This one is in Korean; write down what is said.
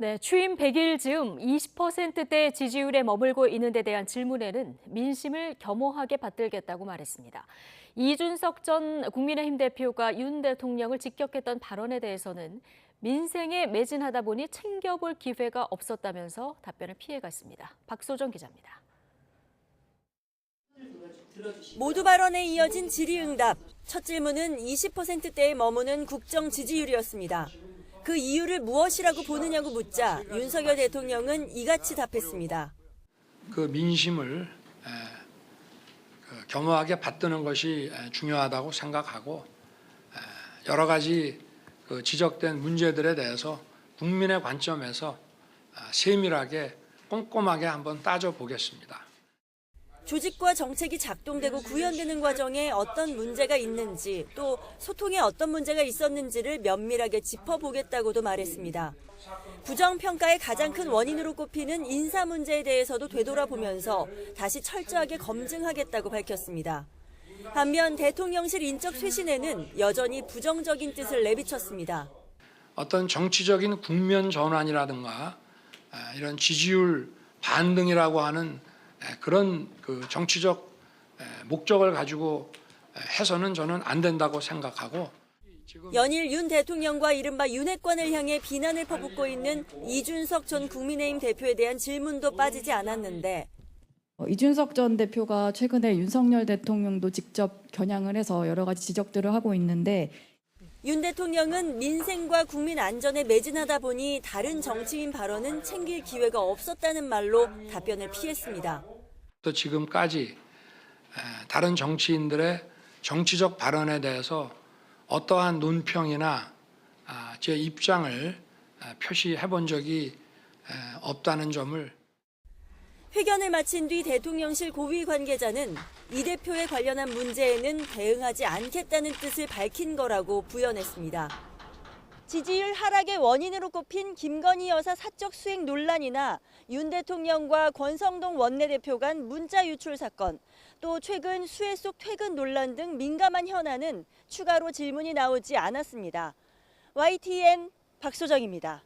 네, 취임 100일 즈음 20%대 지지율에 머물고 있는 데 대한 질문에는 민심을 겸허하게 받들겠다고 말했습니다. 이준석 전 국민의힘 대표가 윤 대통령을 직격했던 발언에 대해서는 민생에 매진하다 보니 챙겨볼 기회가 없었다면서 답변을 피해갔습니다. 박소정 기자입니다. 모두 발언에 이어진 질의응답. 첫 질문은 20%대에 머무는 국정 지지율이었습니다. 그 이유를 무엇이라고 보느냐고 묻자 윤석열 대통령은 이같이 답했습니다. 그 민심을 겸허하게 받드는 것이 중요하다고 생각하고 여러 가지 그 지적된 문제들에 대해서 국민의 관점에서 세밀하게 꼼꼼하게 한번 따져보겠습니다. 조직과 정책이 작동되고 구현되는 과정에 어떤 문제가 있는지 또 소통에 어떤 문제가 있었는지를 면밀하게 짚어보겠다고도 말했습니다. 부정평가의 가장 큰 원인으로 꼽히는 인사 문제에 대해서도 되돌아보면서 다시 철저하게 검증하겠다고 밝혔습니다. 반면 대통령실 인적 쇄신에는 여전히 부정적인 뜻을 내비쳤습니다. 어떤 정치적인 국면 전환이라든가 이런 지지율 반등이라고 하는 그런 그 정치적 목적을 가지고 해서는 저는 안 된다고 생각하고 연일 윤 대통령과 이른바 윤핵관을 향해 비난을 퍼붓고 있는 이준석 전 국민의힘 대표에 대한 질문도 빠지지 않았는데 이준석 전 대표가 최근에 윤석열 대통령도 직접 겨냥을 해서 여러 가지 지적들을 하고 있는데 윤 대통령은 민생과 국민 안전에 매진하다 보니 다른 정치인 발언은 챙길 기회가 없었다는 말로 답변을 피했습니다. 또 지금까지 다른 정치인들의 정치적 발언에 대해서 어떠한 논평이나 제 입장을 표시해 본 적이 없다는 점을 회견을 마친 뒤 대통령실 고위 관계자는 이 대표에 관련한 문제에는 대응하지 않겠다는 뜻을 밝힌 거라고 부연했습니다. 지지율 하락의 원인으로 꼽힌 김건희 여사 사적 수행 논란이나 윤 대통령과 권성동 원내대표 간 문자 유출 사건, 또 최근 수해 속 퇴근 논란 등 민감한 현안은 추가로 질문이 나오지 않았습니다. YTN 박소정입니다.